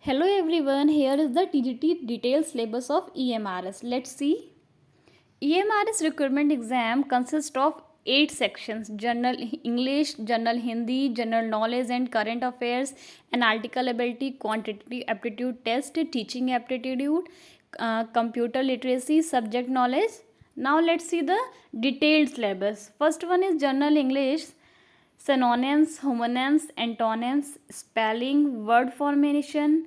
Hello everyone, here is the TGT detailed syllabus of EMRS. Let's see. EMRS recruitment exam consists of 8 sections: General English, General Hindi, General Knowledge and Current Affairs, Analytical Ability, Quantitative Aptitude Test, Teaching Aptitude, Computer Literacy, Subject Knowledge. Now let's see the detailed syllabus. First one is General English. Synonyms, homonyms, antonyms, spelling, word formation,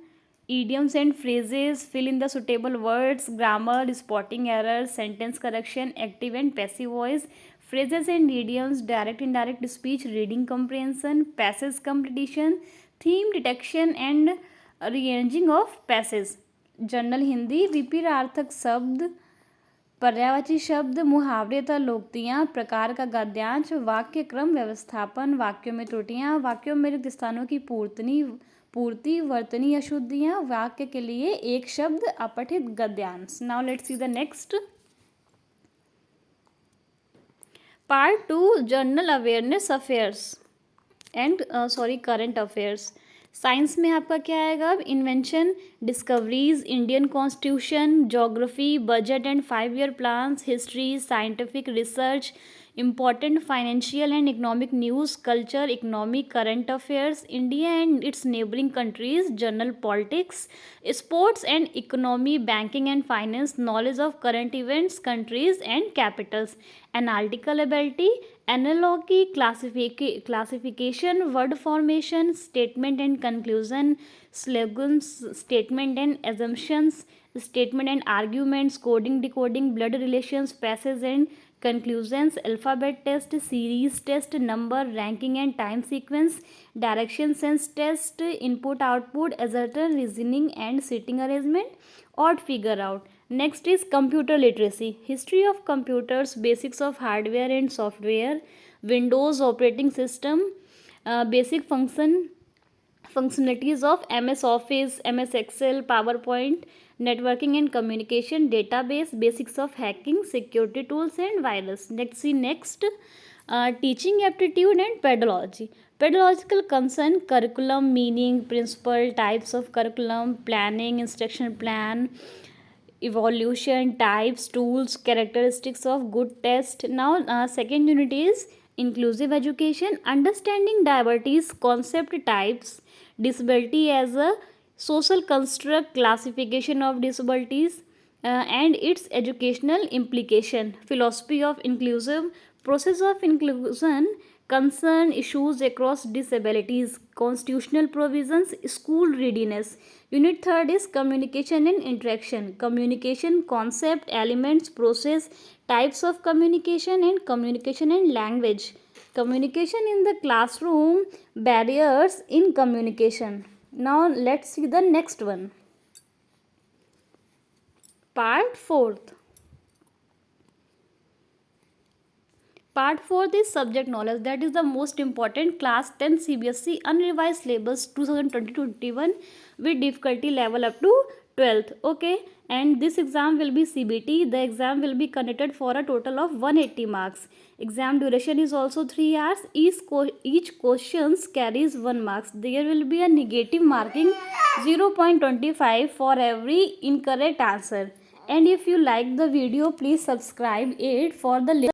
idioms and phrases, fill in the suitable words, grammar, spotting errors, sentence correction, active and passive voice, phrases and idioms, direct indirect speech, reading comprehension, passage completion, theme detection and rearranging of passage. General Hindi विपरीतार्थक शब्द, पर्यायवाची शब्द, मुहावरे तथा लोकोक्तियाँ, प्रकार का गद्यांश, वाक्य क्रम व्यवस्थापन, वाक्यों में त्रुटियाँ, वाक्यों में रिक्त स्थानों की पूर्ति, वर्तनी अशुद्धियाँ, वाक्य के लिए एक शब्द, अपठित गद्यांश. Now let's see the next. Part 2 general awareness affairs and current affairs. Science में आपका क्या आएगा? Invention, discoveries, Indian constitution, geography, budget and 5 year plans, history, scientific research, important financial and economic news, culture, economy, current affairs, India and its neighboring countries, general politics, sports and economy, banking and finance, knowledge of current events, countries and capitals, analytical ability, analogy, classification, word formation, statement and conclusion, slogans, statement and assumptions, statement and arguments, coding, decoding, blood relations, passage and conclusions, alphabet test, series test, number, ranking and time sequence, direction sense test, input output, assertion, reasoning and sitting arrangement, odd figure out. Next is computer literacy, history of computers, basics of hardware and software, Windows operating system, basic functionalities of MS Office, MS Excel, PowerPoint, networking and communication, database, basics of hacking, security tools and virus. Let's see next. Teaching aptitude and pedagogy. Pedagogical concern, curriculum, meaning, principle, types of curriculum, planning, instruction plan, evolution, types, tools, characteristics of good test. Now second unit is inclusive education, understanding diversities, concept, types, disability as a social construct, classification of disabilities and its educational implication, philosophy of inclusive, process of inclusion, concern issues across disabilities, constitutional provisions, school readiness. Unit 3rd is communication and interaction, communication, concept, elements, process, types of communication and language, communication in the classroom, barriers in communication. Now let's see the next one. Part 4th. Part 4th is subject knowledge, that is the most important. Class 10 CBSE unrevised syllabus 2020-21 with difficulty level up to 12th. Okay, and this exam will be CBT. The exam will be conducted for a total of 180 marks. Exam duration is also 3 hours. Each questions carries 1 marks. There will be a negative marking 0.25 for every incorrect answer. And if you like the video, please subscribe it for the